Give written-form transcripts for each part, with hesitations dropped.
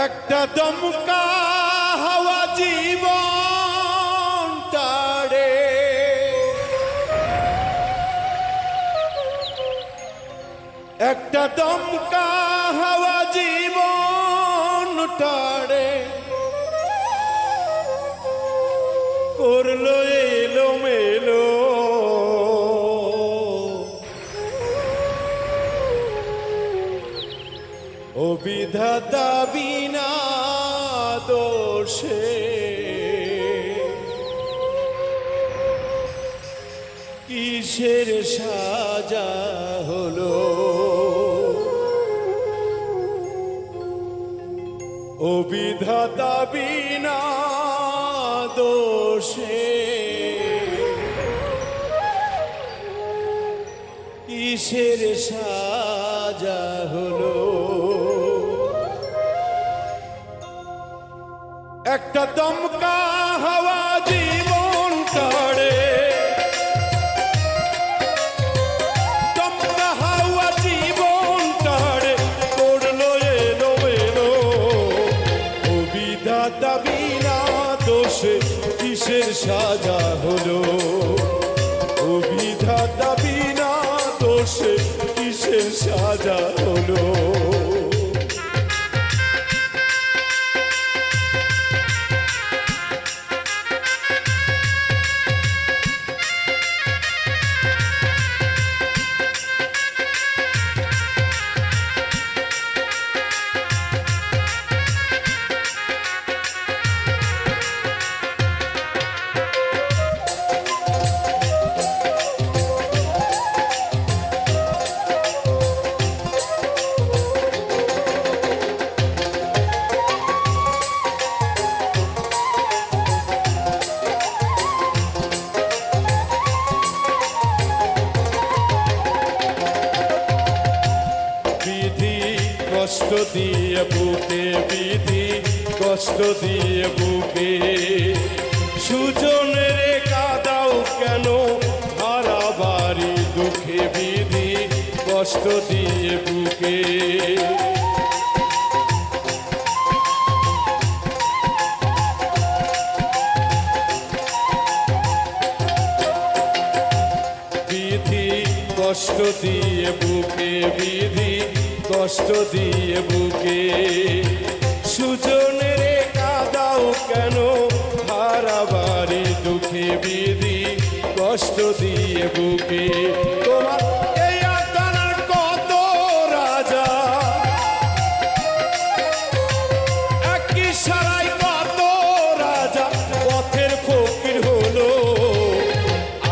একটা দমকা হাওয়া জীবন টাড়ে, একটা দমকা হাওয়া জীবন টাড়ে, করলো এলো মেলো ও বিধাতা বিনা দোষে কিসের সাজা হলো, ও বিধাতা বিনা দোষে কিসের সাজা হলো। একটা দমকা হাওয়া জীবন টাড়ে, দমকা হাওয়া জীবন টাড়ে, করলো এলো এলো ও বিধাতা বিনা দোষে কিসের সাজা হলো, ও বিধাতা বিনা দোষে কিসের সাজা হলো। কষ্ট দিয়ে বুকে বিধি, কষ্ট দিয়ে বুকে সুজনের কাদাও কেন হারা বাড়ি দুঃখে বিধি, কষ্ট দিয়ে বুকে বিধি, কষ্ট দিয়ে বুকে বিধি, কষ্ট দিয়ে বুকে সুজনের কাদাও কেন হারা বাড়ি দুঃখে বিধি, কষ্ট দিয়ে বুকে। তোমার এই আদানার কত রাজা, একই সারাই কত রাজা পথের ফকির হলো,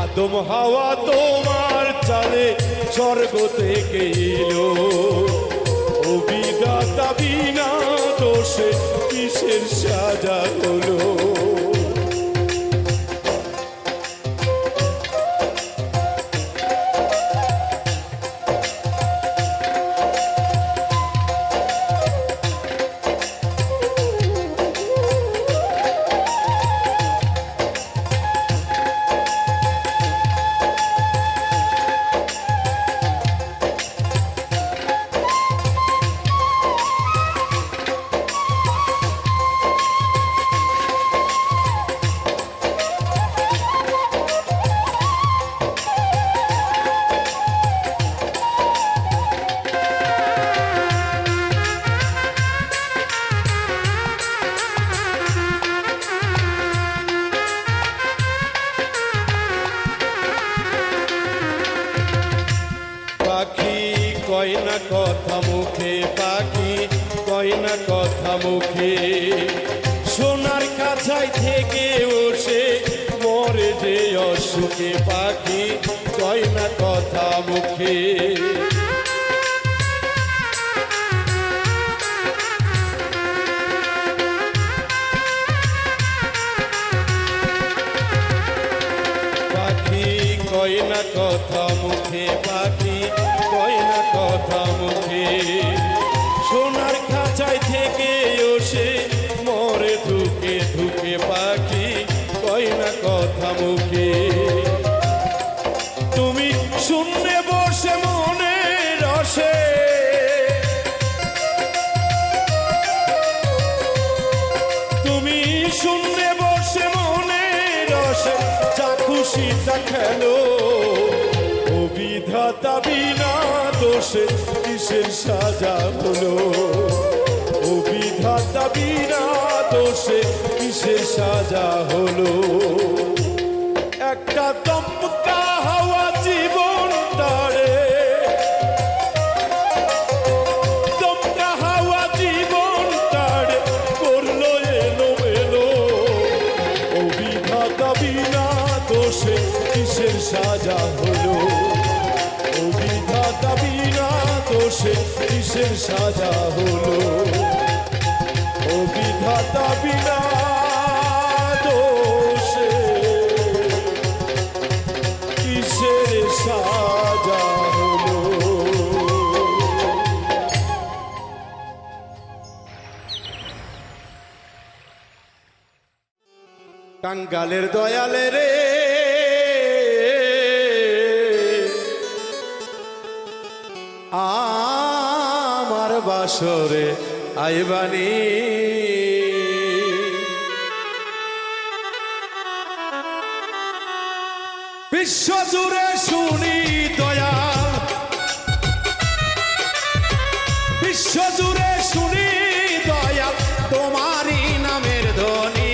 আদম হাওয়া তোমার চালে স্বর্গ থেকে এলো, ও বিধাতা বিনা দোষে কিসের সাজা হলো। পাখি কয় না কথা মুখে, পাখি কয় না কথা মুখে, সোনার কাছাই থেকে বসে মরে যে অসুখে, পাখি কয় না কথা মুখে। পাখি কয় না কথা মুখে, পাখি কয় না কথা মুখে, সোনার খাঁচায় থেকে ওসে মরে ধুকে ধুকে, পাখি কয় না কথা মুখে। তুমি শূন্যে বসে মনে রসে শূন্যে বসে মনে রসে যা খুশি তা খেলো ও বিধাতা বিনা দোষে কিসের সাজা হলো ও বিধাতা বিনা দোষে কিসের সাজা হলো একটা দমকা হাওয়া জীবন তারে দমকা হাওয়া জীবন তারে করলো এলো এলো ও বিধাতা বিনা দোষে কিসের সাজা হলো ও বিধাতা বিনা দোষে কিসের সাজা হলো ও বিধাতা বিনা দোষে কিসের সাজা হলো টাঙ্গালের দয়ালে রে আমার বাসরে আইবানি বিশ্বজুড়ে শুনি দয়াল বিশ্বজুড়ে শুনি দয়াল তোমারই নামের ধ্বনি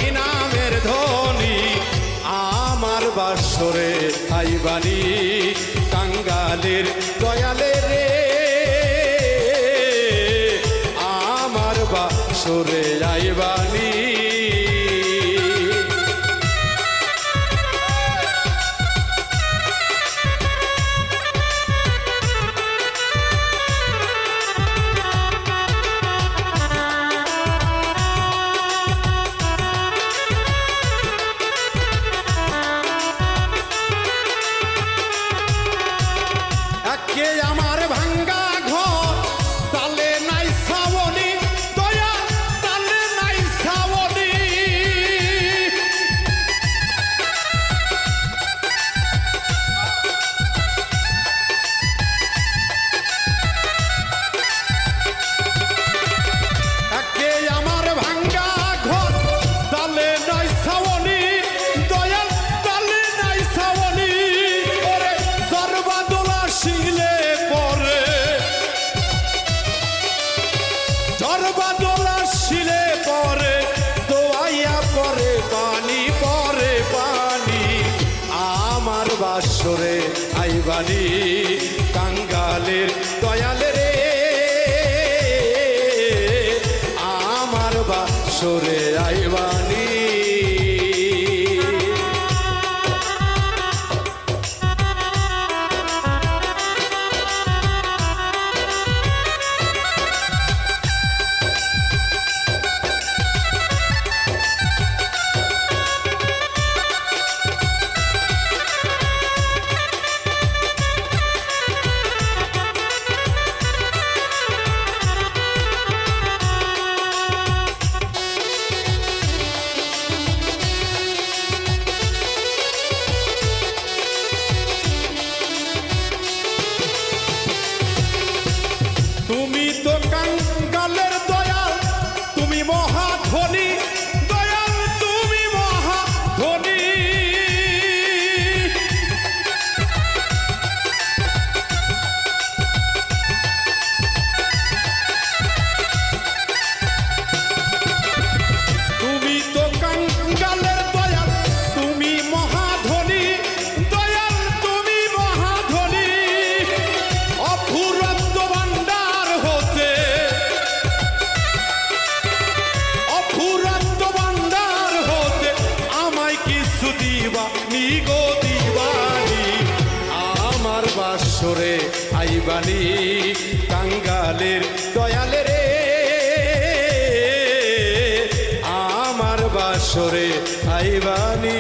আমার বাসরে আইবানি টাঙ্গালের দয়ালে রে আমার বাসরে আইবানি আমার ভাঙ্গা ঘর তালে নাই ছাউনি দয়া তালে নাই ছাউনি একে আমার ভাঙ্গা ঘর তালে নাই ছাউনি দয়া তালে নাই ছাউনি ওরে সর্বদলা শিলে সর্বদলা শিলে পরে দোয়াইয়া পরে পানি আমার বাসরে আইবানি টাঙ্গালের দয়ালে রে আমার বাসরে আইবানি তুমি তো কাঙ্গালের দয়াল তুমি মহাধনী দয়াল তুমি মহাধনী তুমি তো কাঙ্গালের দয়াল তুমি মহাধনী দয়াল তুমি মহাধনী অফুরন্ত ভান্ডার হতে অফুরন্ত ভান্ডার হতে আমায় কিছু দিবানি গো দিবানি আমার বাসরে আইবানি টাঙ্গালের দয়ালে রে আমার বাসরে আইবানি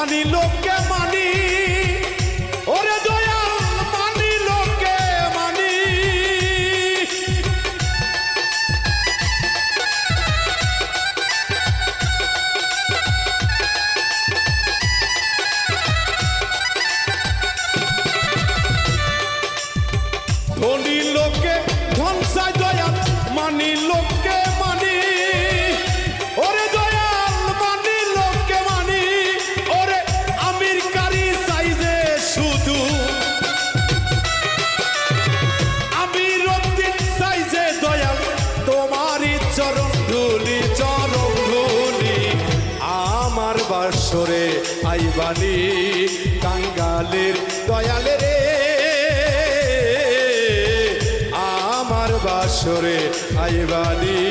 মানি লোককে মানি, ওরে দয়াল মানি লোককে মানি। ধনী লোককে ধ্বংসায় দয়াল মানি লোককে মানি, ওরে দয়াল মানি লোককে মানি। ওরে আমির কারি সাইজে শুধু আমির উদ্দিন সাইজে দয়াল তোমারই চরণ ধুলি, চরণ ধুলি। আমার বাসরে আইবানি কাঙ্গালের দয়ালে রে, আমার বাসরে আইবানি।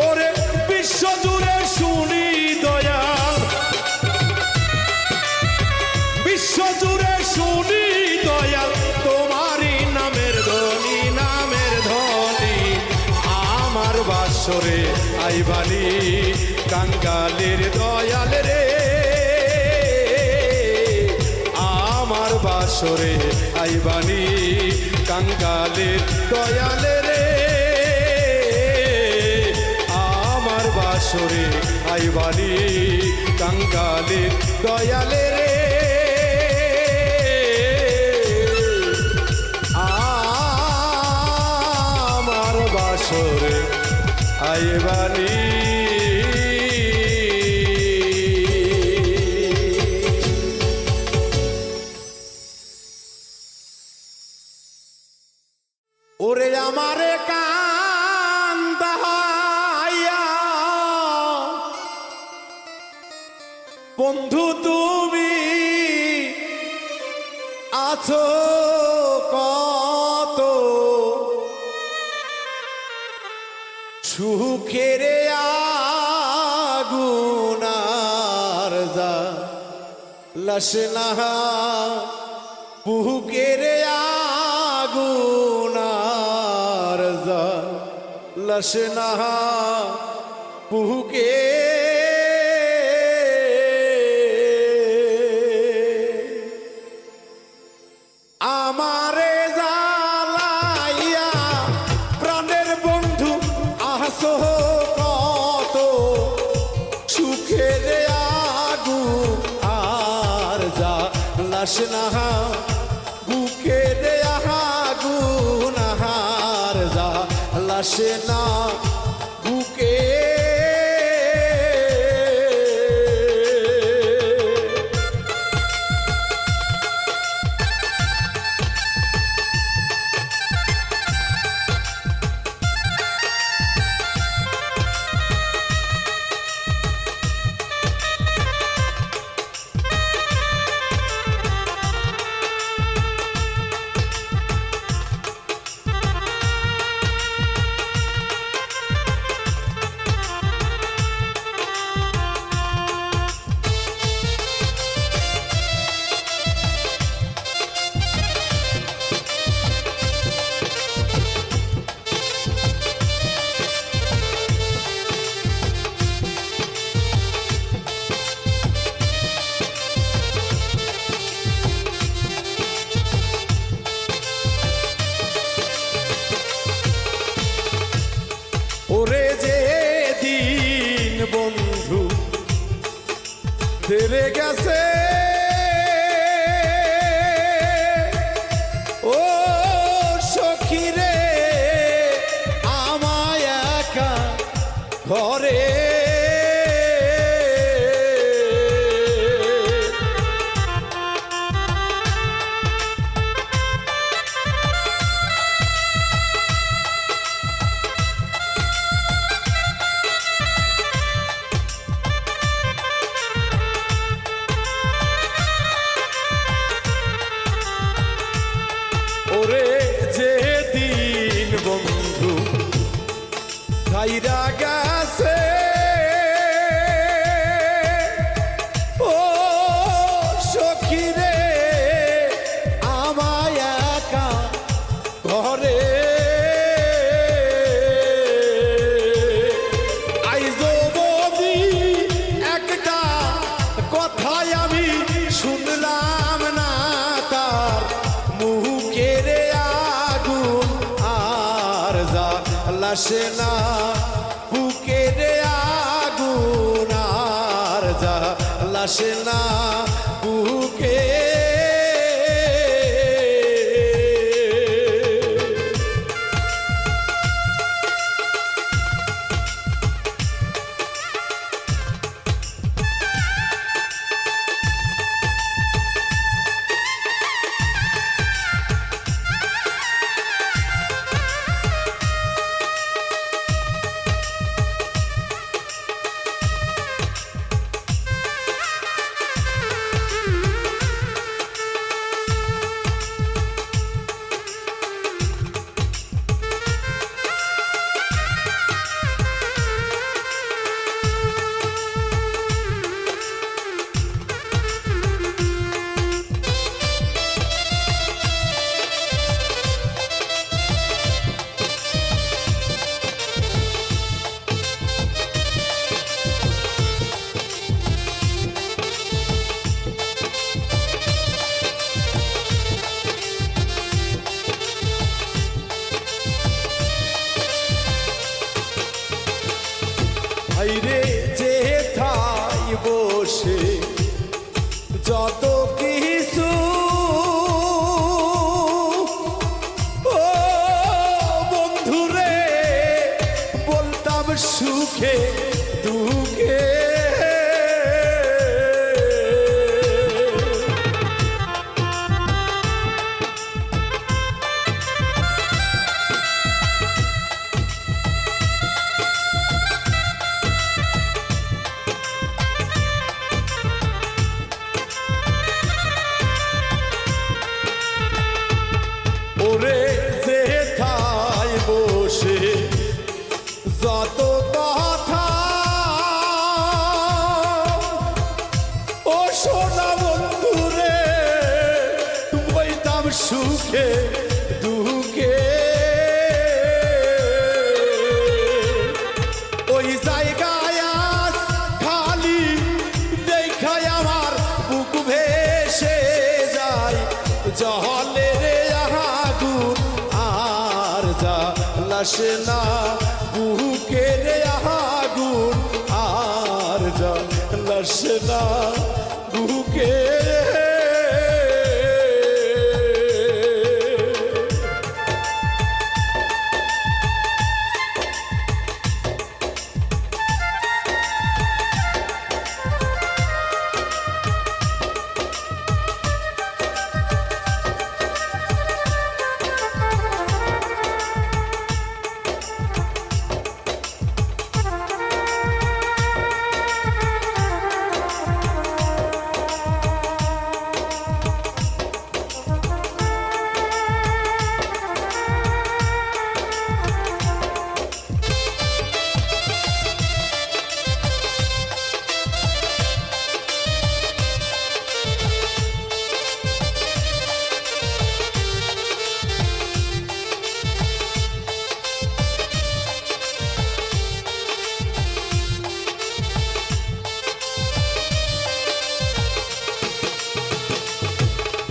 ওরে বিশ্ব জুড়ে শুনি দয়াল, বিশ্ব জুড়ে শুনি দয়াল তোমারই নামের ধ্বনি, নামের ধ্বনি। আমার বাসরে আইবানি কাঙ্গালের দয়াল রে, আমার বাসরে আইবানি কাঙ্গালের দয়াল রে, আমার বাসরে আইবানি কাঙ্গালের দয়াল রে, আমার বাসরে আইবানি। ওরে আমারে কান্দাইয়া বন্ধু তুমি আছো কত, সুখের আগুনার জ্বালাসনা বুকের আগুনার জ্বালাসনা বুকে। আমারে জ্বালাইয়া প্রাণের বন্ধু আসো কত, সুখের আগুন আর জ্বালাসনা বুকের আগুন আর জ্বালাসনা বুকে। ওরে যে দিন বন্ধু ফিরে গেছে, ও সখী রে আমায় একা ঘরে। ওরে যে দিন বন্ধু ছাইরা গেছে, ও সখী রে আমায় একা ঘরে। আইজো বদি একটা লাসে না বুকের আগুন আর যা লাসে না বুকে রে যে থাই বসে যত কিছু ও বন্ধুরে বলতাম সুখে দুঃখে ওরে যে থাই বসে যত কথা ও সোনা বন্ধুরে বইতাম সুখে দুঃখে ওই জায়গায় আজ খালি দেখায় আমার বুক ভেসে যায় জলে লাসে না বুকের আগুন আর যা লাসে না বুকে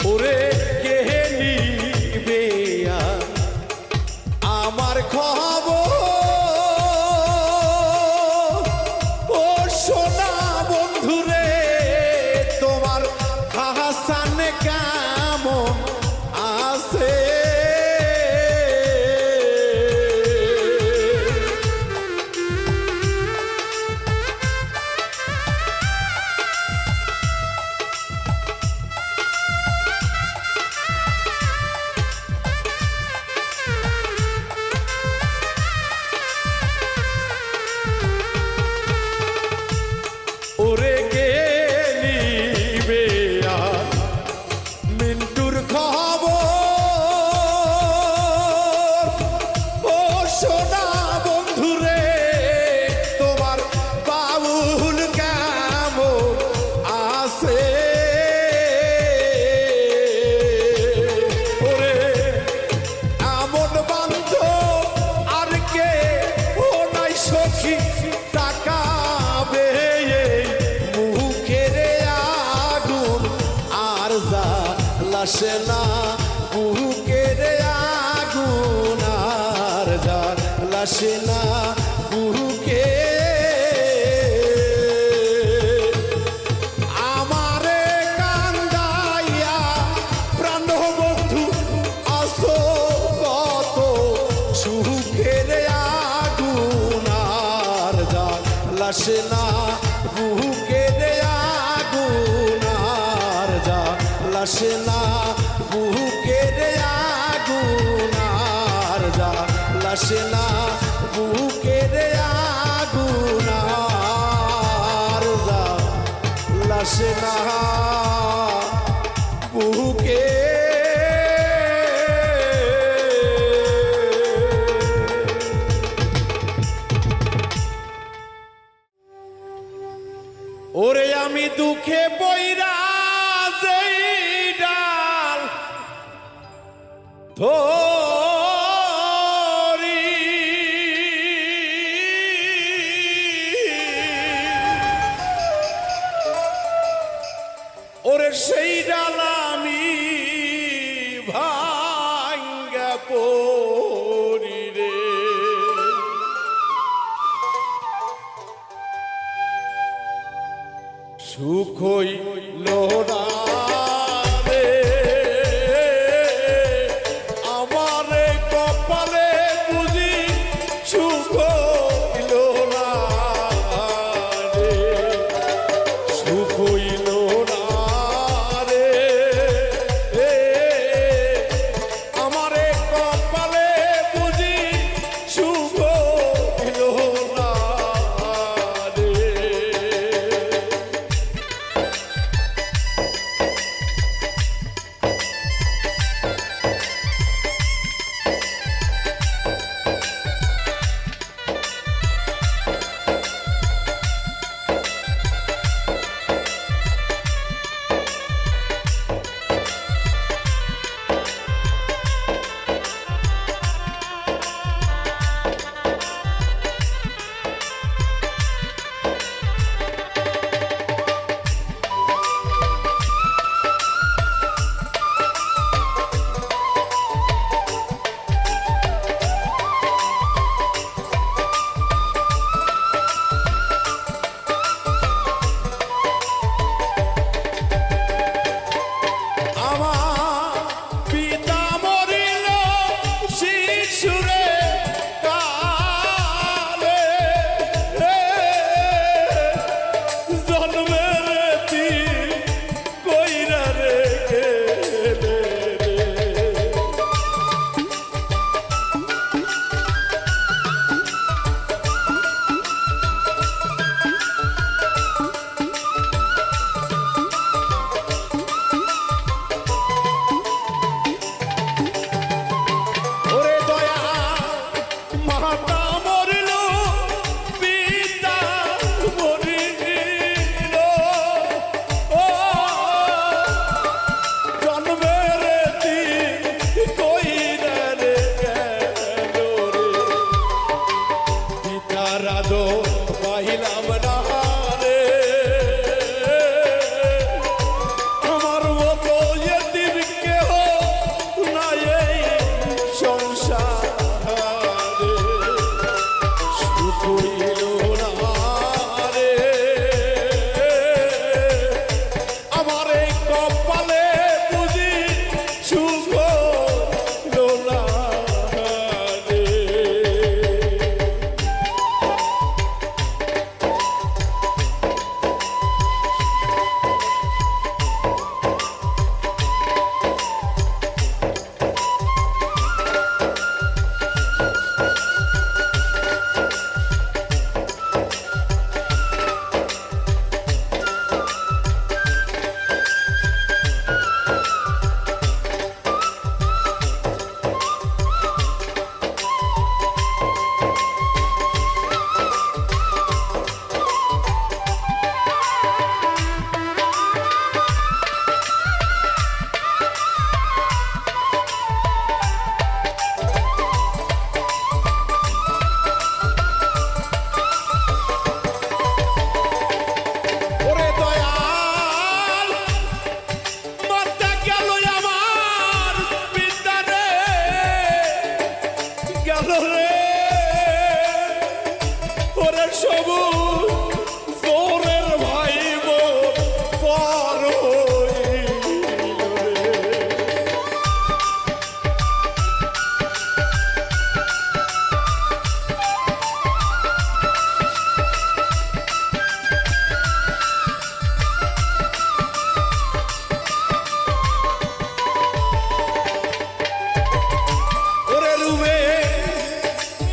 ওরে কে নিবে আমার খবর ও সোনা বন্ধুরে তোমার হাসান কেমন আছে ওরে কে নিবে মিন্টুর খবর ও সোনা বন্ধুরে তোমার বাবুল কেমন আছে ওরে এমন বান্ধব আর কে ও নাই সখী টাকা লাসে না বুকের আগুন আর যা লাসে না বুকে আমারে কান্দাইয়া প্রাণ বন্ধু আসো কত সুখের আগুন আর লাসে না বুকে আগুন আর লাসে না বুকে আগুন আর লাসে না বুকে আগুন আর লাসে না বুকে ওরে আমি দুঃখে পইরা যেই ডাল ধরি ওরে সেই ডাল আমি ভাঙ্গা পড়ি রে সুখ হইল না রে আমারে কপালে বুঝি সুখ হইল না রে সুখ হইল না রে আমারে কপালে বুঝি সুখ হইল না রে ওরে সবুজ জোরের ভাই পর হইল রে। ওরে রুবে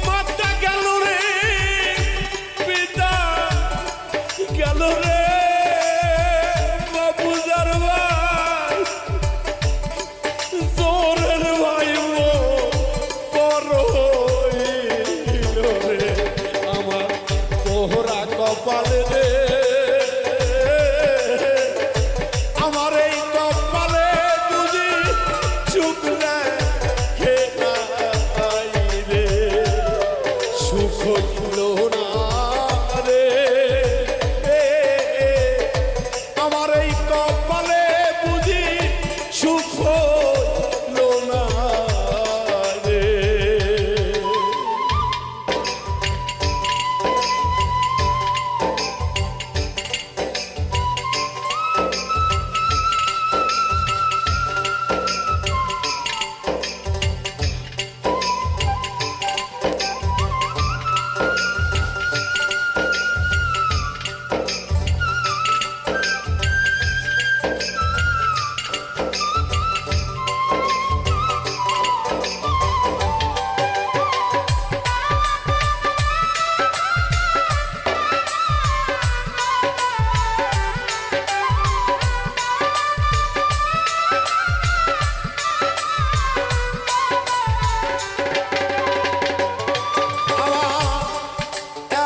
মাতা গেল রে, পিতা গেল রে, বাবুজার ভাই জোরের ভাই পর হইল রে। আমার পোহরা কপালে রে, আমার এই কপালে বুঝি সুখ লেখে নাই রে, সুখ হইল না রে। আমার এই কপালে বুঝি সুখ হইল না রে।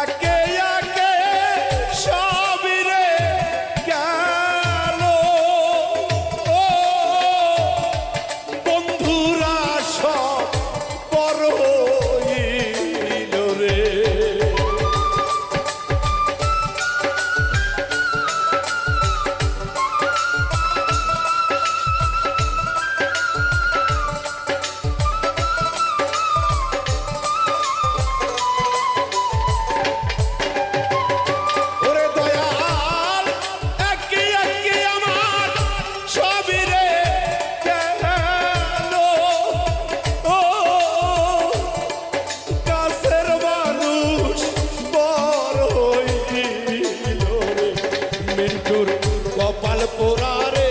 একে একে সবই রে গেল, ও বন্ধুরা সব পর হইল রে। ওরে দয়াল একে একে আমার সবই রে গেল, ও কাছের মানুষ পর হইল রে। মিন্টুর কপাল পোড়া রে,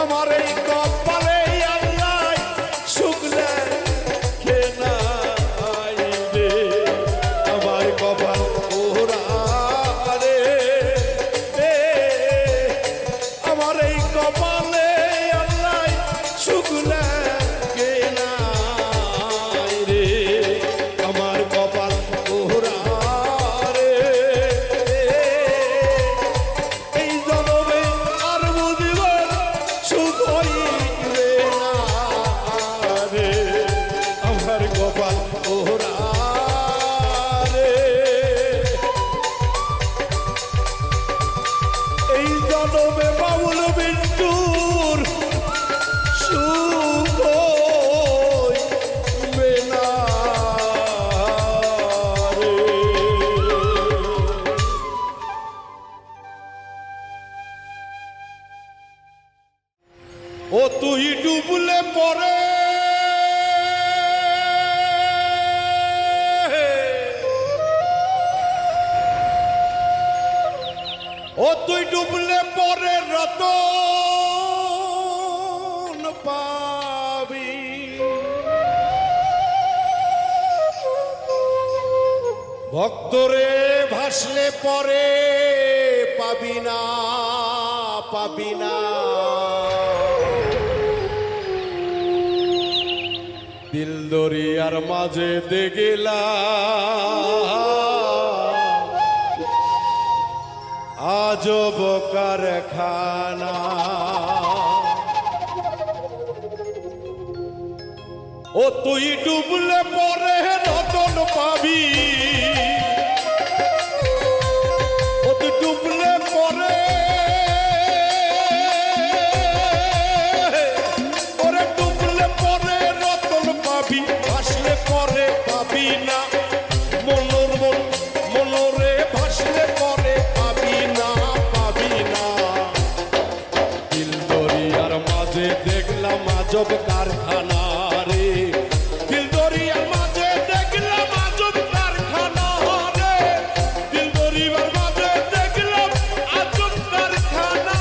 আমার এই কপালে আল্লাহ সুখ লেখে নাই রে। আমার কপাল পোড়া রে, আমার এই কপালে আল্লাহ সুখ লেখে নাই রে। আমার কপাল পোড়া রে, এই জনমে আর বুঝিব সুখ হইবে না রে। আমার কপাল পোড়া রে, এই জনমে বাউল বিন্টুর সুখ হইবে না রে। ও তুই ডুবলে পরে, ও তুই ডুবলে পরে রতন পাবি, ভক্তরে ভাসলে পরে পাবি না, পাবি না। দিল দরিয়ার মাঝে দে গেলা, আজব কারখানা। ও তুই ডুবলে পরে রতন পাবি, ও তুই ডুবলে পরে, ওরে ডুবলে পরে রতন পাবি, ভাসলে পরে পাবি পাবি না মনোর মন মনোরে ভাসলে পরে পাবি না দিল দরিয়ার মাঝে দেখলাম আজব কারখানা রে দিল দরিয়ার মাঝে দেখলাম আজব কারখানা রে দিল দরিয়ার মাঝে দেখলাম আজব কারখানা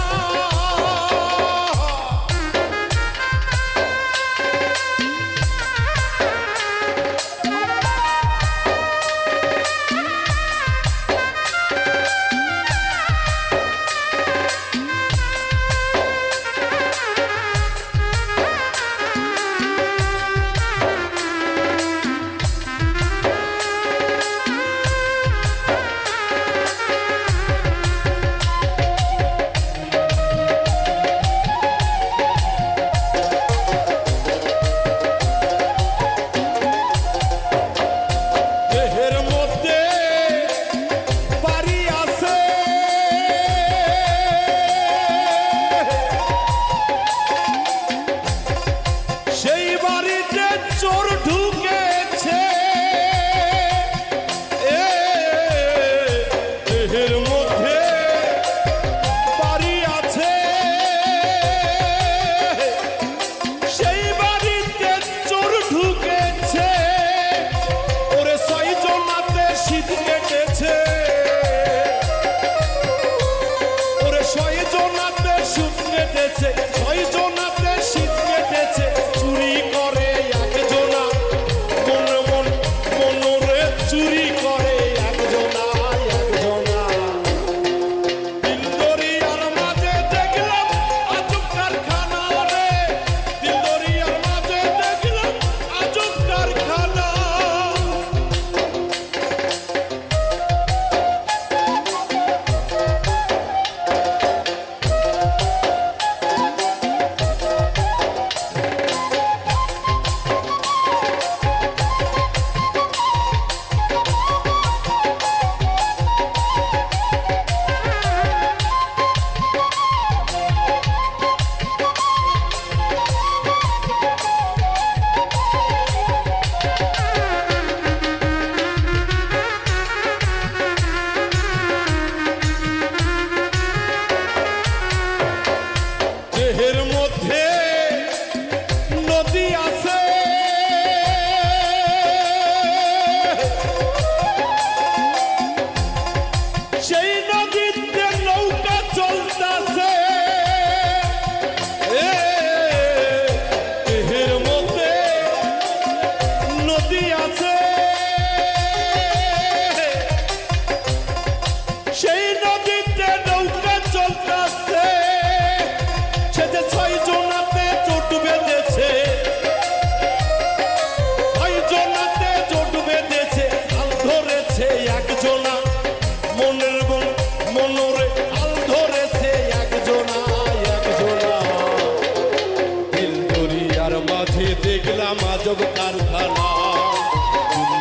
দেখলাম আজব কারখানা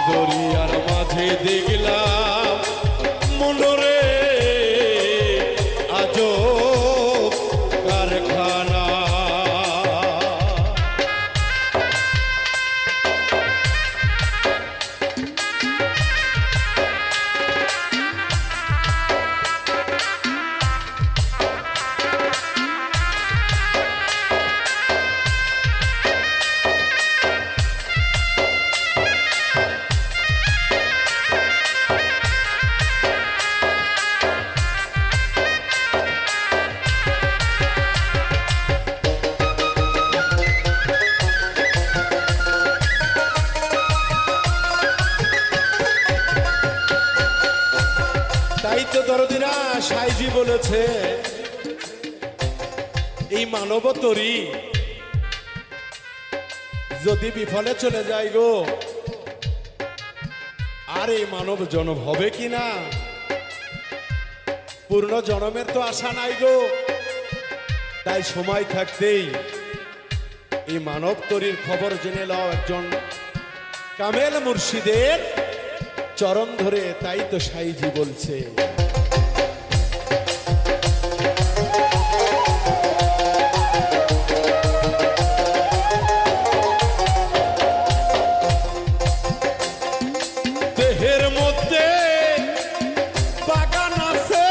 দরিয়ার মাঝে দেখলাম মনোরে আজব কারখানা তাই তো দরদিরা সাইজি বলেছে এই মানব তরি যদি বিফলে চলে যায় গো আর এই মানব জনম হবে কি না পূর্ণ জনমের তো আশা নাই গো তাই সময় থাকতেই এই মানব তরির খবর জেনে লও একজন কামেল মুর্শিদের চরণ ধরে তাই তো সাইজি বলছে এর মধ্যে বাগান আছে,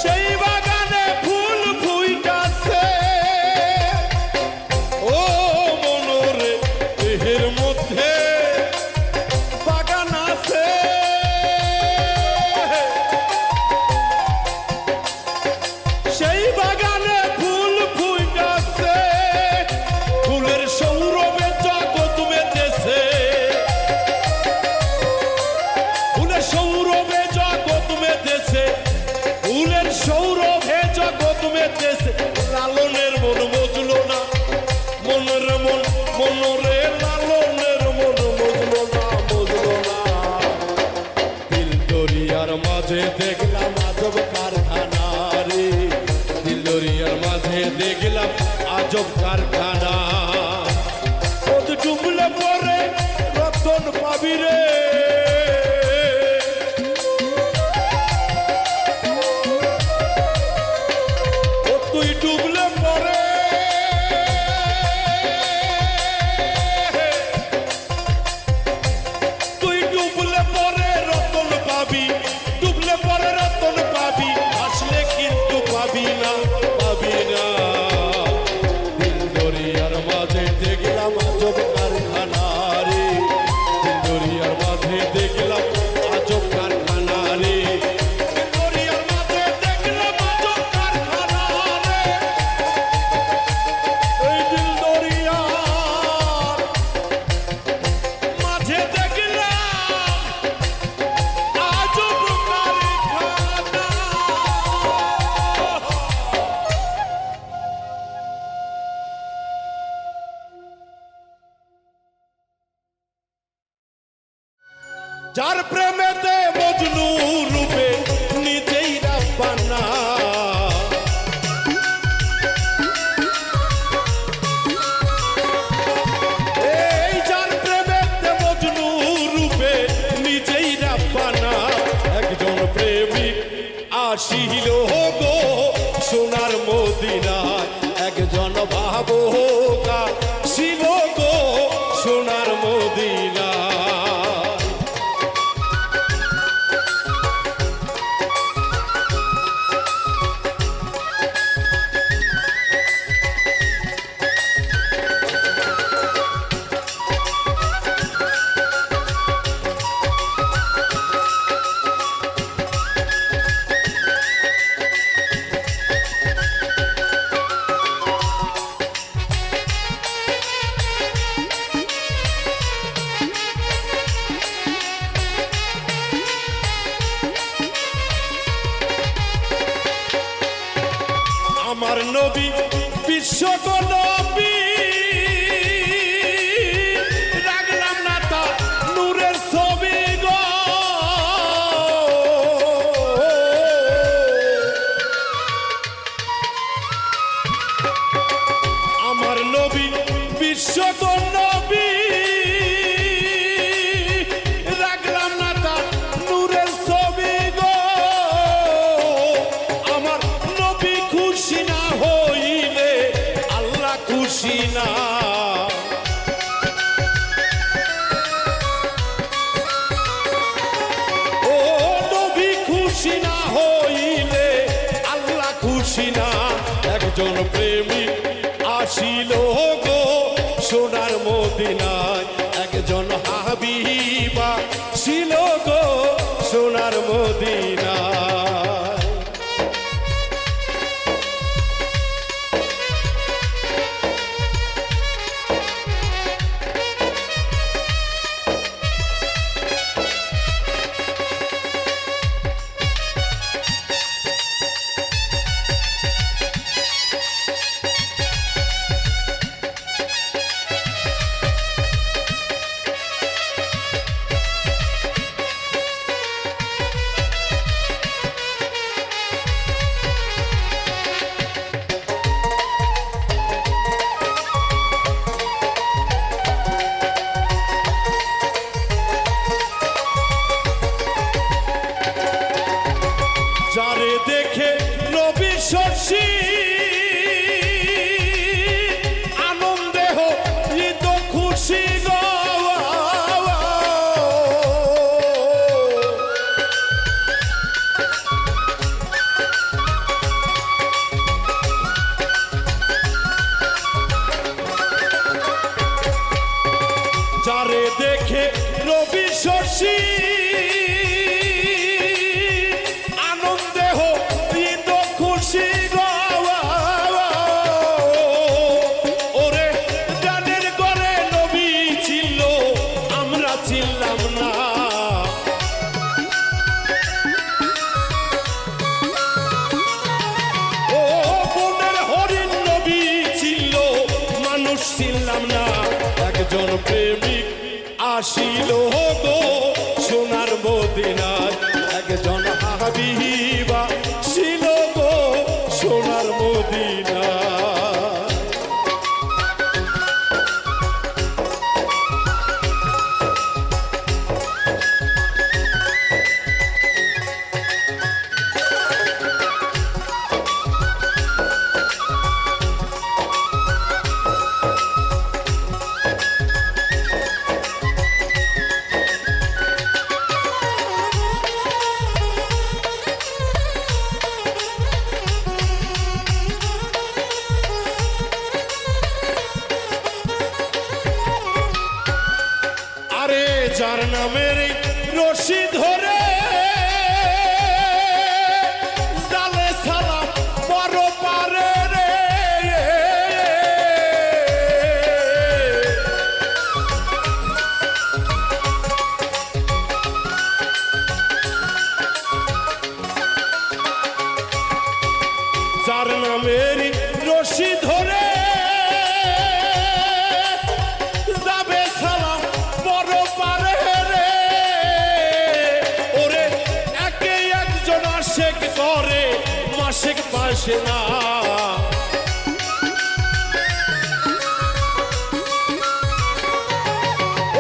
সেই বাগানে ফুল ফুইটাছে। ও মনোরে এর মধ্যে বাগান আছে, সেই বাগানে ফুল ফুইটাছে, ফুলের সৌরভে জগৎ মেতেছে, ফুলের সৌরভে জগৎ মেতেছে, ফুলের সৌরভে জগৎ মেতেছে। লালনের মন মজলো না, মনের মন মনরে লালনের মন মজলো না, মজলো না। দিল দরিয়ার মাঝে দেখলাম আজব কারখানা রে, দিল দরিয়ার মাঝে দেখলাম আজব কারখানা। পদ ডুবলে পরে রতন পাবি রে, ও তুই ডুবলে পরে, তুই ডুবলে পরে রতন পাবি, ডুবলে পরে রতন পাবি, আসলে কিন্তু পাবি না, পাবি না। দিল দরিয়ার মাঝে দেখলাম আজব কারখানা রে, দিল দরিয়ার মাঝে দেখলাম আজব কারখানা রে, দিল দরিয়ার মাঝে দেখলাম আজব কারখানা রে। এই দিল দরিয়ার মাঝে দেখলাম আজব কারখানা। যার প্রেমেতে মজনু রূপে নিজেই রাব্বানা, এই যার প্রেমেতে মজনু রূপে নিজেই রাব্বানা। একজন প্রেমিক আসিল গো সোনার মদিনায়, একজন ভাবুকা ছিল গো সোনার মদিনায়। আমার নবী বিশ্ব নবী, রাখলাম না তার নূরের ছবি গো। আমার নবী বিশ্ব নবী, রাখলাম না তার নূরের ছবি গো। আমার নবী খুশি না হইলে আল্লাহ খুশি না, ও নবী খুশি না হইলে আল্লাহ খুশি না। একজন প্রেমিক আসিল গো সোনার মদিনায়, একজন হাবিবা ছিল গো সোনার মদিনায়। দেখে রবি শশী আনন্দে হৃদ খুশি ওরে গানের ঘরে নবী ছিল আমরা ছিলাম না ও বনের হরিণ নবী ছিল মানুষ ছিলাম না একজন প্রেমিক আসিল গো সোনার মদিনায় একজন হাবিবা ছিল গো সোনার মদিনায় যার নামের রশি ধরে জালে সালাম বড় পারে রে যার নামের রশি ধরে মাসিক পাশে না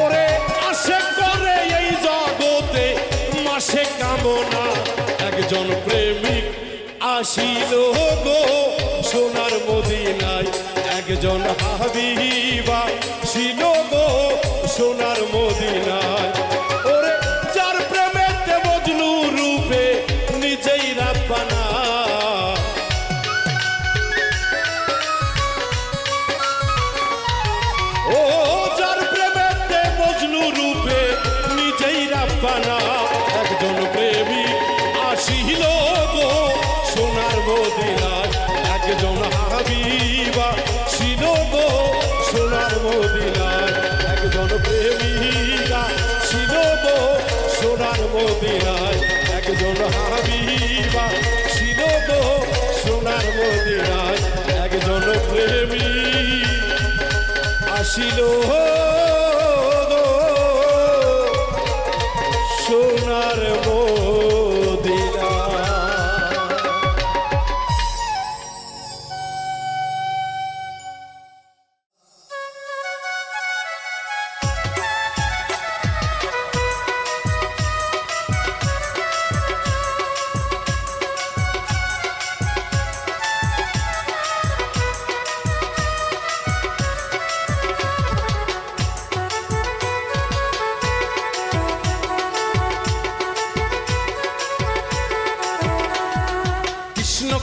ওরে আশে করে এই জগতে মাসে কামনা একজন প্রেমিক আসিল গো সোনার মদিনায় একজন হাবিবা ছিল গো সোনার মদিনায় ওরে যার প্রেমেতে মজনু রূপে নিজেই রাব্বানা ও যার প্রেমেতে মজনু রূপে নিজেই রাব্বানা একজন প্রেমিক আসিল গো সোনার মদিনায় একজন হাবিবা ছিল গো সোনার মদিনায় একজন প্রেমিকা ছিল গো সোনার মদিনায় একজন হাবিবা ছিল গো সোনার মদিনায় একজন প্রেমিক আসিল গো সোনার মদিনায়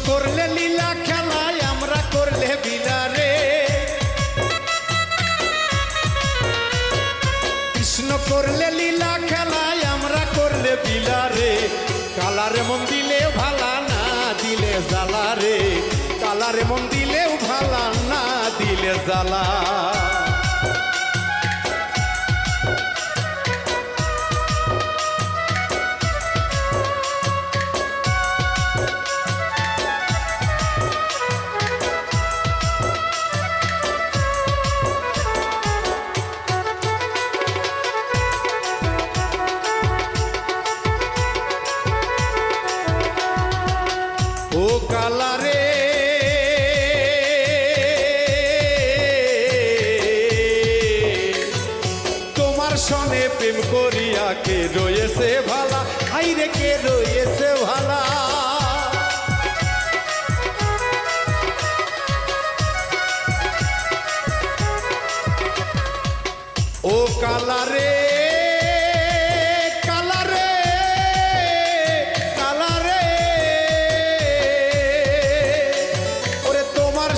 করলে লীলা খেলায় আমরা করলে বিলারে কৃষ্ণ করলে লীলা খেলায় আমরা করলে বিলারে কালারে মন দিলেও ভালা না দিলে জ্বালা রে কালারে মন দিলেও ভালা না দিলে জ্বালা ও কালারে তোমার সনে প্রেম করিয়া কে রয়েছে ভালা হাইরে কে রয়েছে ভালা ও কালারে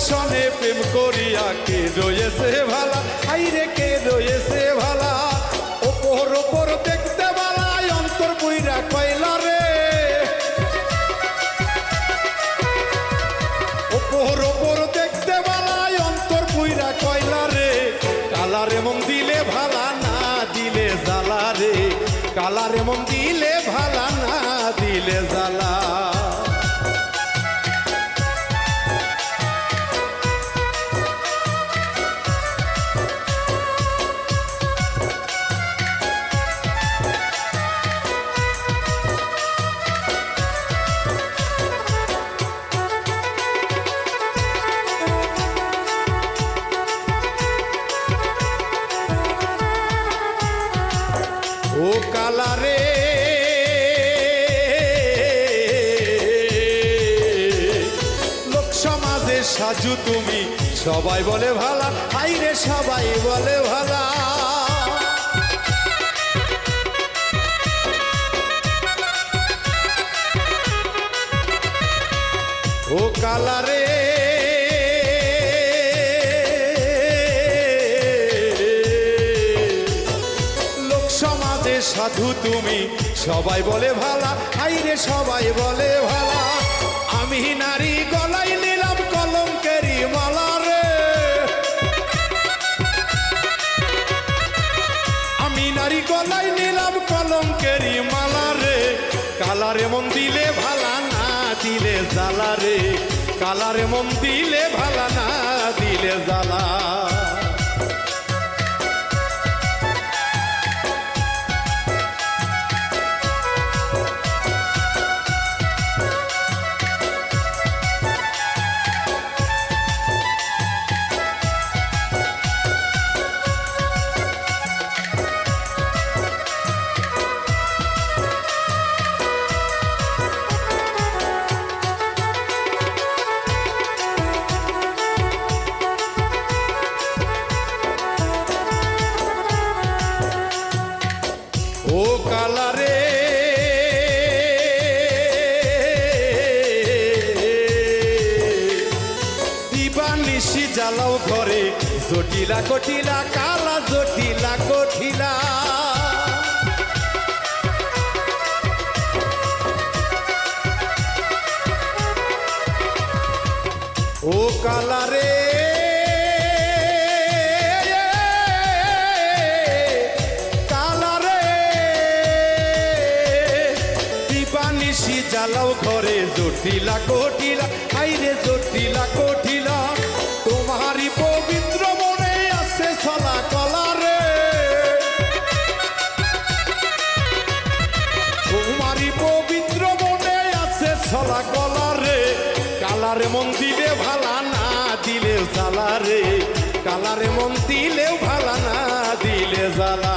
সনে প্রেম করিয়া কে রয়েছে ভালা হাইরে কে রয়েছে ভালা ও কালারে মন দিলে ভালা না দিলে জ্বালা রে কালারে মন দিলে ভালা না দিলে জ্বালা ও কালারে লোক সমাজে সাজু তুমি সবাই বলে ভালা হাইরে সবাই বলে ভালা ও কালারে সাধু তুমি সবাই বলে ভালা হাইরে সবাই বলে ভালা আমি নারী গলায় নিলাম কলঙ্কেরি মালা রে আমি নারী গলায় নিলাম কলঙ্কেরি মালা রে কালারে মন দিলে ভালা না দিলে জ্বালা রে কালারে মন দিলে ভালা না দিলে জ্বালা ও কালারে দিবানিশি জ্বালাও ঘরে জটিলা কঠিলা কালা জটিলা কঠিলা ও কালারে জ্বালাও ঘরে জটিলা কঠিলা হাইরে জটিলা কঠিলা তোমারই পবিত্র মনে আছে ছলা কলা রে তোমারই পবিত্র মনে আছে ছলা কলা রে কালারে মন দিলে ভালা না দিলে জ্বালা রে কালারে মন দিলেও ভালা না দিলে জ্বালা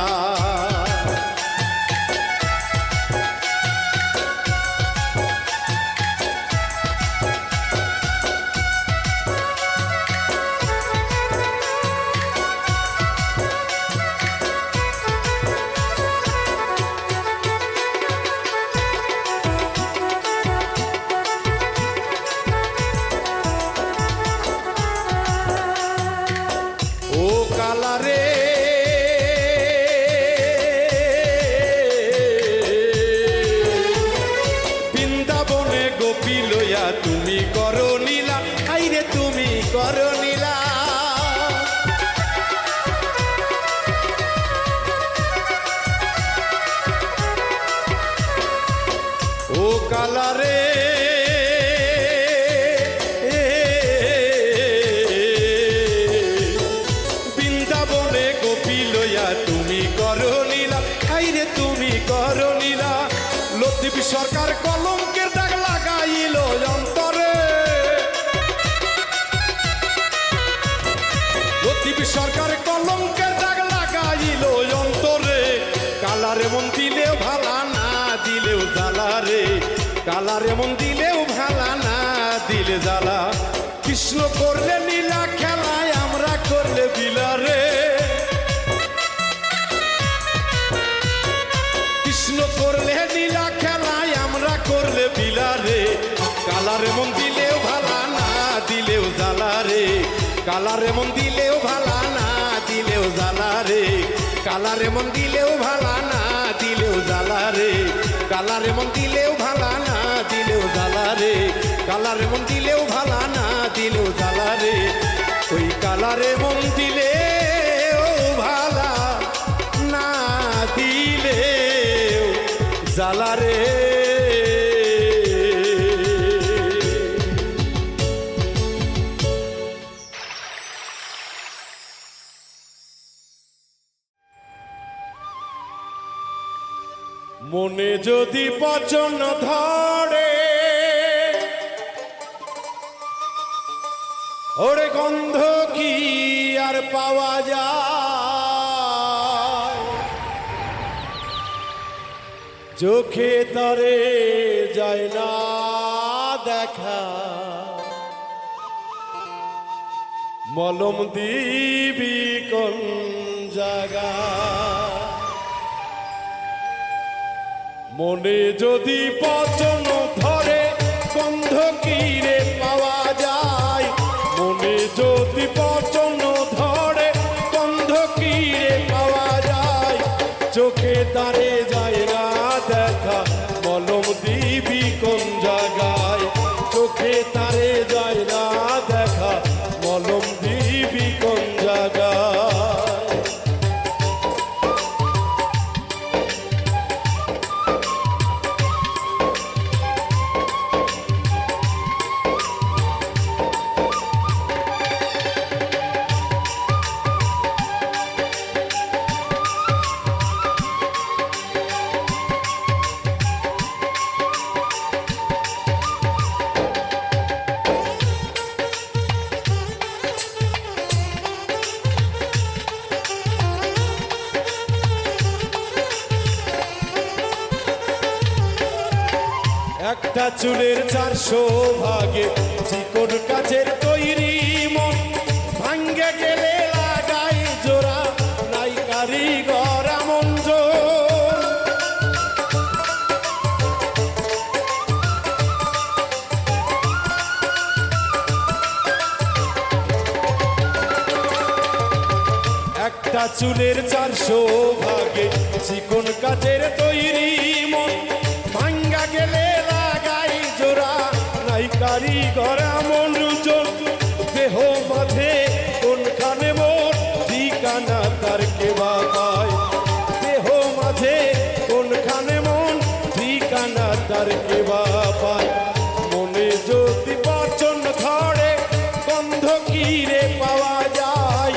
ও কালারে বৃন্দাবনে গোপী লইয়া তুমি করো নীলা আইরে তুমি করো নীলা ও কালারে তুমি করো নীলা আইরে তুমি করো নীলা লতিফ সরকার কলঙ্কের দাগ লাগাইল অন্তরে লতিফ সরকার কলঙ্কের দাগ লাগাইল অন্তরে কালারে মন দিলেও ভালা না দিলেও জ্বালা রে কালারে মন দিলেও ভালা না দিলে জ্বালা কৃষ্ণ করলে নীলা খেলায় আমরা করলে বিলা রে কৃষ্ণ করলে নীলা খেলায় আমরা করলে বিলা রে কালারে মন দিলেও ভালা না দিলেও জ্বালা রে কালারে মন দিলেও ভালা না দিলেও জ্বালা রে কালারে মন দিলেও ভালা না দিলেও জ্বালা রে কালারে মন দিলেও ভালা না দিলেও জ্বালা রে কালারে মন দিলেও ভালা না দিলেও জ্বালা রে ওই কালারে মন দিলেও জ্বালা রে। মনে যদি পচন ধরে ওরে গন্ধ কি আর পাওয়া যায়, চোখে তারে যায় না দেখা, মলম দিবি কোন জায়গা। মনে যদি পচন ধরে গন্ধ কি রে পাওয়া যায়, মনে যদি পচন ধরে গন্ধ কি রে পাওয়া যায়, চোখে তারে যায় না দেখা, মলম দিবি কোন জায়গায়, চোখে তারে যায় না দেখা, মলম দিবি কোন জায়গায়। একটা চুলের 400 ভাগে চিকন কাচের তৈরি মন, ভাঙ্গে গেলে লাগাই জোড়া নাই কারিগর এমন জোর। একটা চুলের 400 ভাগে চিকন কাচের তৈরি মন, ভাঙ্গা গেলে লাগাই জোড়া নাই কারিগর এমন জোর। দেহ মাঝে কোনখানে মোর ঠিকানা তার কেবা পায়, দেহ মাঝে কোনখানে মন ঠিকানা তার কেবা পায়। মনে যদি পচন ধরে গন্ধ কি রে পাওয়া যায়,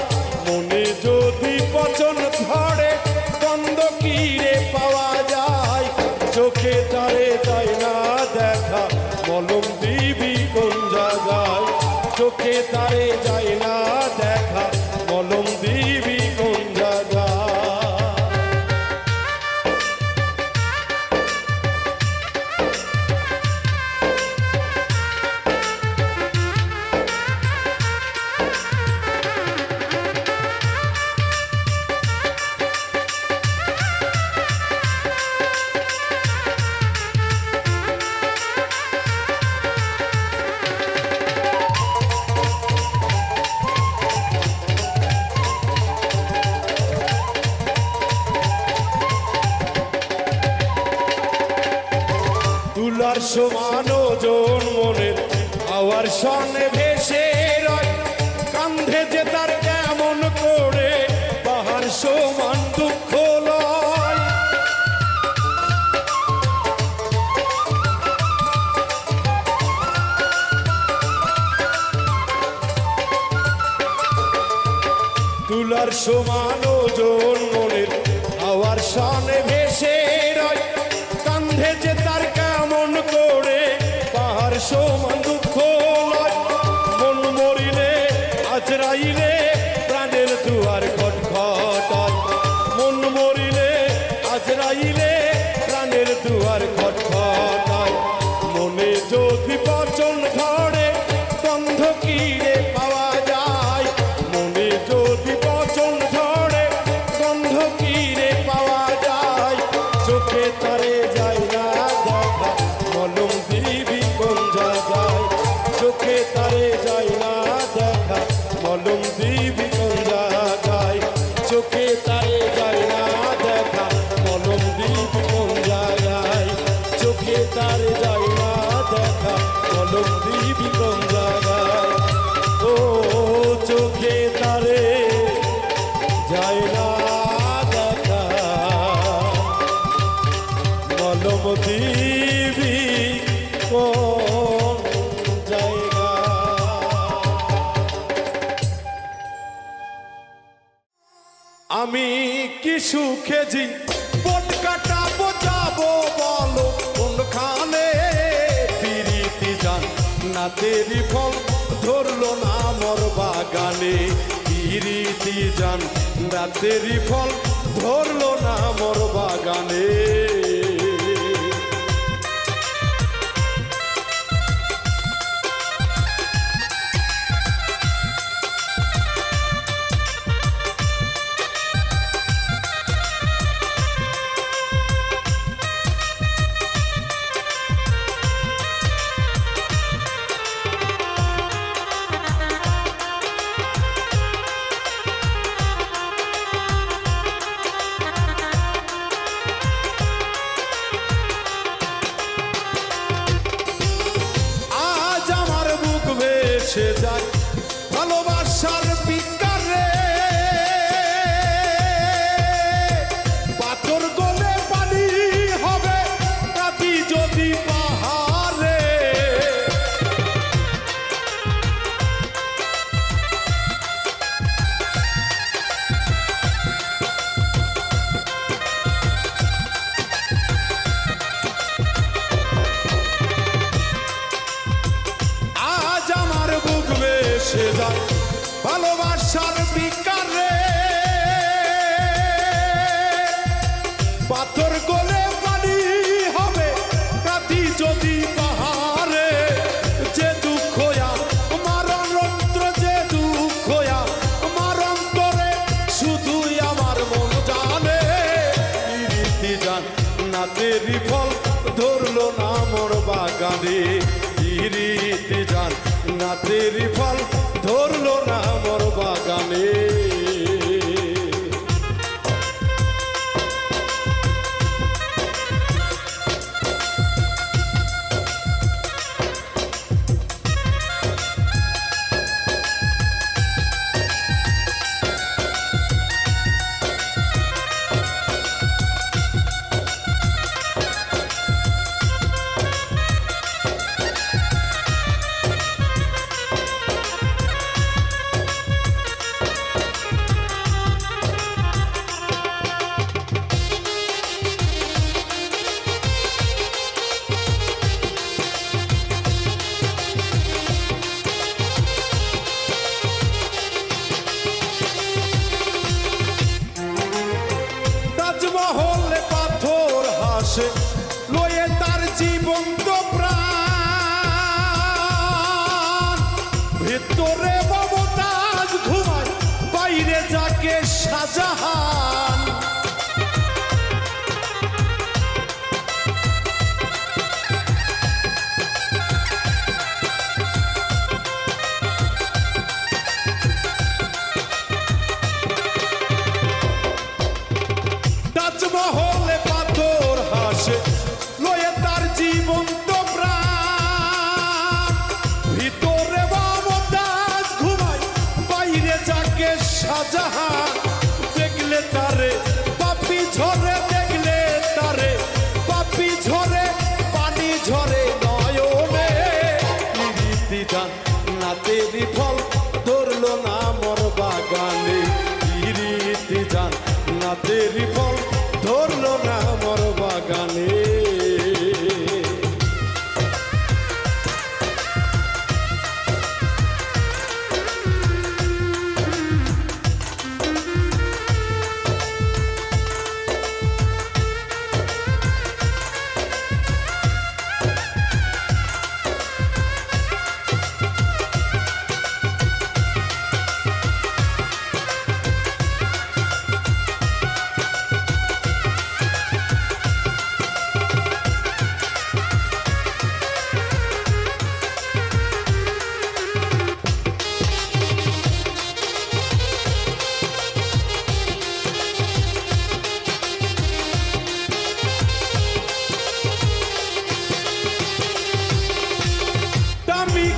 মনে যদি পচন ধরে গন্ধ কি রে পাওয়া যায়, চোখে তারে যায় না দেখা, মলম দিবি কোন জায়গায়, চোখে তারে যায় না দেখা, মলম দিবি কোন জায়গায়। তুলার সমান ওজন মনের হাওয়ার সনে ভেসে রয়, কান্ধে যে তার কেমন করে পাহাড় সমান দুঃখ লয়। তুলার সমান ওজন মনের হাওয়ার সনে ভেসে রয়, কান্ধে যে তার কেমন করে পাহাড় সমান দুঃখ লয়। মন মরিলে আজরাইলে প্রাণের দুয়ার খটখটায়, মন মরিলে আজরাইলে প্রাণের দুয়ার খটখটায়। মনে যদি পচন ধরে গন্ধ কি রে পাওয়া যায়, মনে যদি পচন ধরে গন্ধ কি রে পাওয়া যায়, চোখে তারে যায় না দেখা, মলম দিবি কোন জায়গায়, চোখে তারে যায় না দেখা, মলম দিবি কোন জায়গায়, চোখে তারে যায় না দেখা, মলম দিবি কোন জায়গায়, চোখে তারে যায় না দেখা, মলম দিবি কোন জায়গায়। ও চোখে তারে যায় না দেখা, মলম দিবি কোন জায়গা। আমি কি সুখে বট কাটাবো যাবো বলো কোনখানে, পিরিতি জান না তেরি ফল ধরলো না মোর বাগানে, পিরিতি জান না তেরি ফল ধরলো না মোর বাগানে। ভেসে যায় ভালোবাসার বিকারে, পাথর গলে পানি হবে রাতি যদি পাহাড়ে। ভেসে যায় ভালোবাসার বিকারে, পাথর গলে পানি হবে রাতি যদি পাহাড়ে। যে দুঃখ আমার অন্তর, যে দুঃখ আমার অন্তরে শুধুই আমার মন জানে, পিরিতি জান না তেরি ফল ধরলো না মোর বাগানে, পিরিতি জান না তেরি ফল ধরলো না মোর বাগানে। তাজমহলে পাথর হাসে লয়ে তার জীবন্ত প্রাণ, ভিতরে মমতাজ ঘুমায় বাইরে যাকে শাহজাহান। তাজমহলে পাথর হাসে লয়ে তার জীবন্ত প্রাণ, ভিতরে মমতাজ ঘুমায় বাইরে যাকে শাহজাহান। দেখলে তারে পাপি ঝরে, দেখলে তারে পাপি ঝরে, পানি ঝরে নয়নে, পিরিতি জান না তেরি ফল ধরলো না মোর বাগানে, পিরিতি জান না তেরি ফল ধরলো না মোর বাগানে।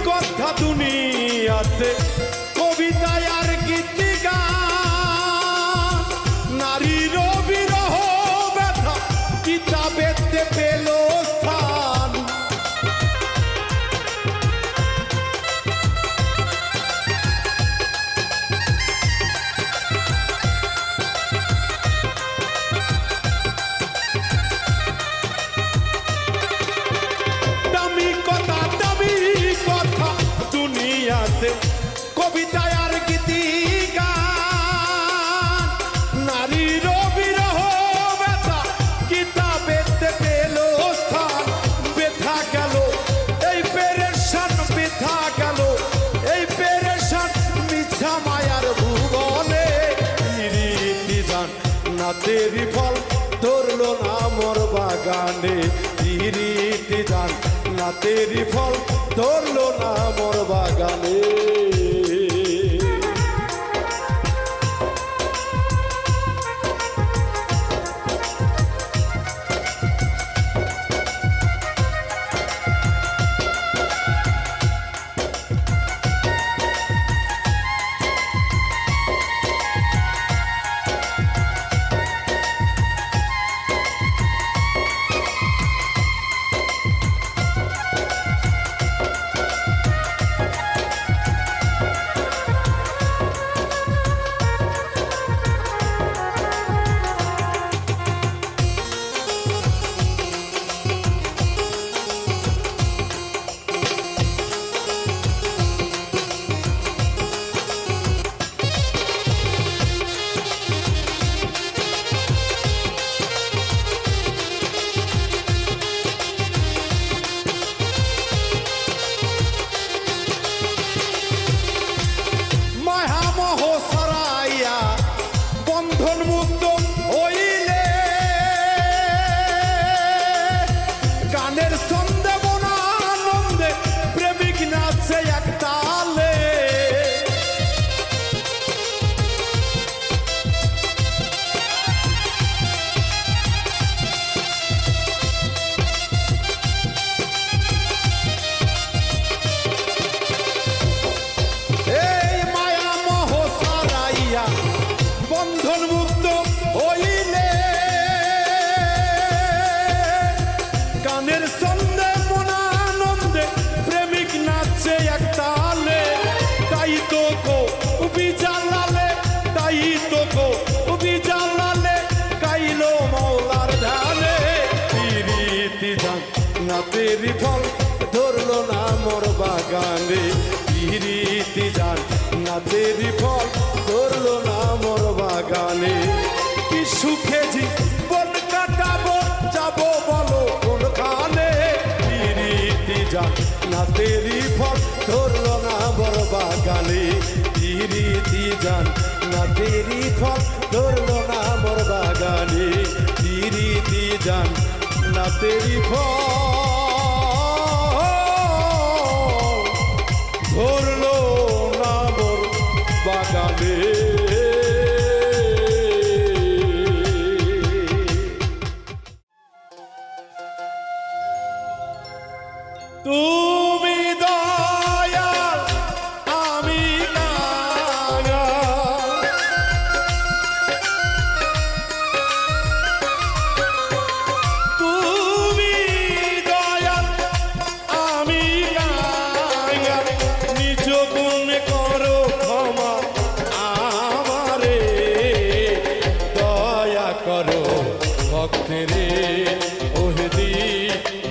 কথা দুনিয়াতে কবিতায় আর গীতি গান, নারীর বিরহ ব্যথা কিতাবেতে পেল নাতেরি ফল ধরলো না মোর বাগানে পিরিতি জান নাতেরি ফল ধরলো না মোর বাগানে মুক্ত হইলে গানের ছন্দে মনা আনন্দে প্রেমিক নাচে এক তালে এই মায়া মোহ সারাইয়া বন্ধন মুক্ত হইলে গানের ছন্দে মনা আনন্দে প্রেমিক নাচে এক তালে তাই তো গো বিজালালে তাই তো গো বিজালালে গাইলো মৌলার ধানে পিরিতি জান নাতেরি ফল ধরলো না মোর বাগানে পিরিতি জান নাতেরি ফল ধরলো না মোর বাগানে কি সুখে জীবন কাটাবো যাবো বলো কোনখানে পিরিতি জান নাতেরি ফল ধরলো না মোর বাগানে পিরিতি জান নাতেরি ফল ধরলো না মোর বাগানে পিরিতি জান নাতেরি ফল ধরলো না মোর বাগানে তুমি দয়াল আমি কাঙাল তুমি দয়াল আমি কাঙাল নিজ গুণে করো ক্ষমা আমারে দয়া করো ভক্তেরে ওহদি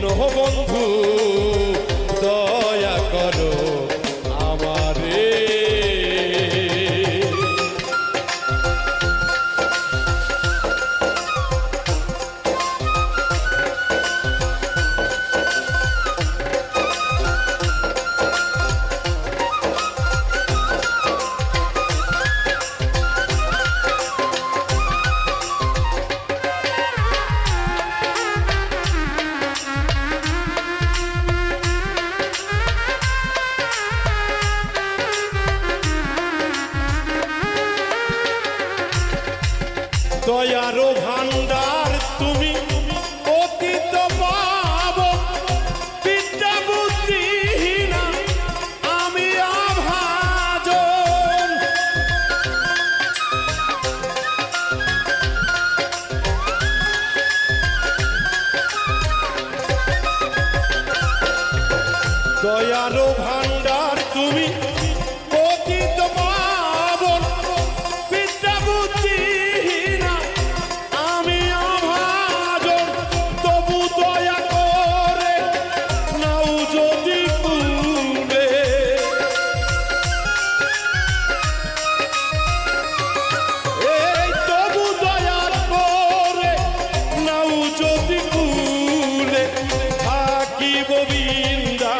নহ বন্ধু দয়া করো আমারে দয়ারো ভান্ডার তুমি অতীত পাবন বিদ্যা বুদ্ধিহীনা আমি অভাজন দয়ারো ভান্ডার তুমি অতীত পাবন বিদ্যা বুদ্ধিহীনা আমি অভাজন তবু দয়া করে নাও যদি কুলে এই তবু দয়া করে নাও যদি কুলে থাকিব বিন্দা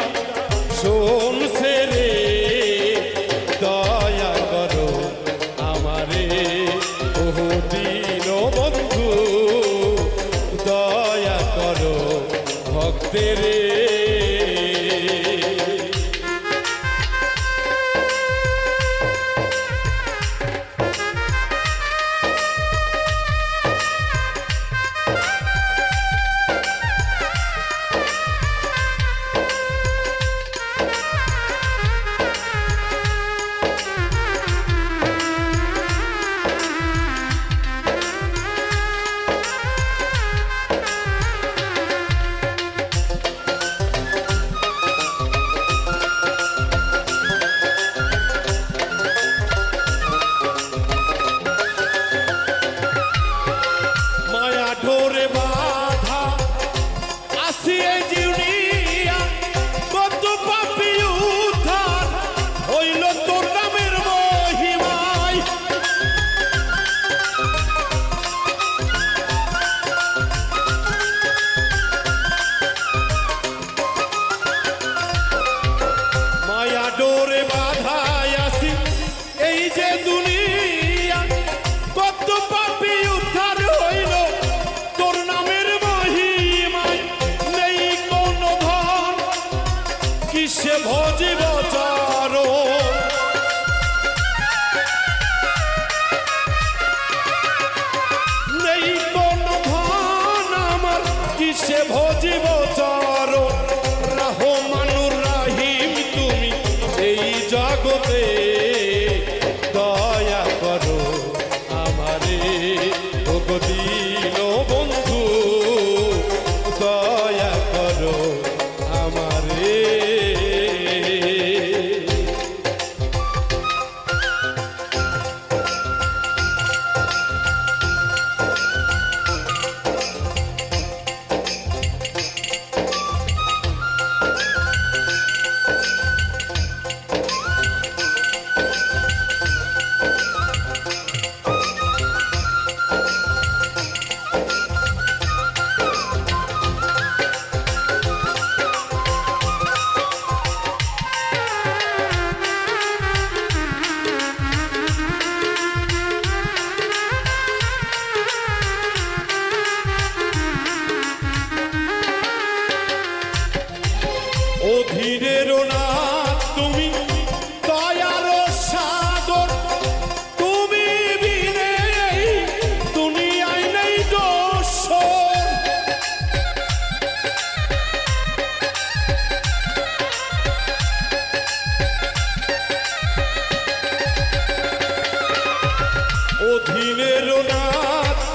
শোন সেরে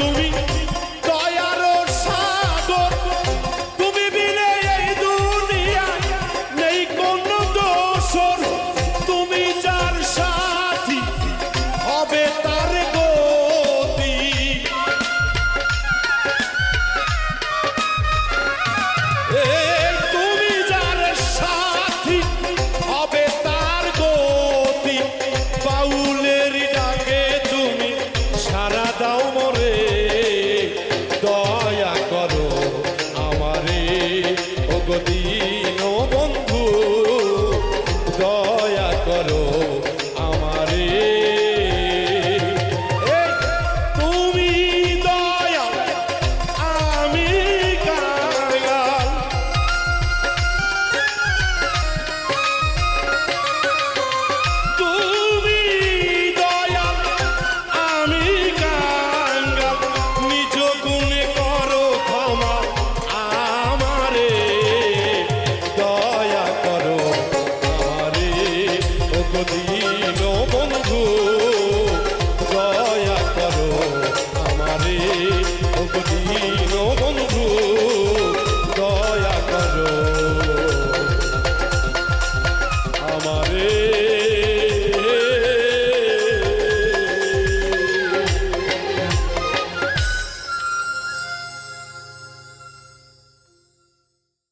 তুমি দয়ার সাগর, তুমি বিনে এই দুনিয়ায় নেই কোনো দোসর, তুমি যার সাথী হবে তার গতি। এই তুমি যার সাথী হবে তার গতি, বাউলের ডাকে তুমি সারা দাও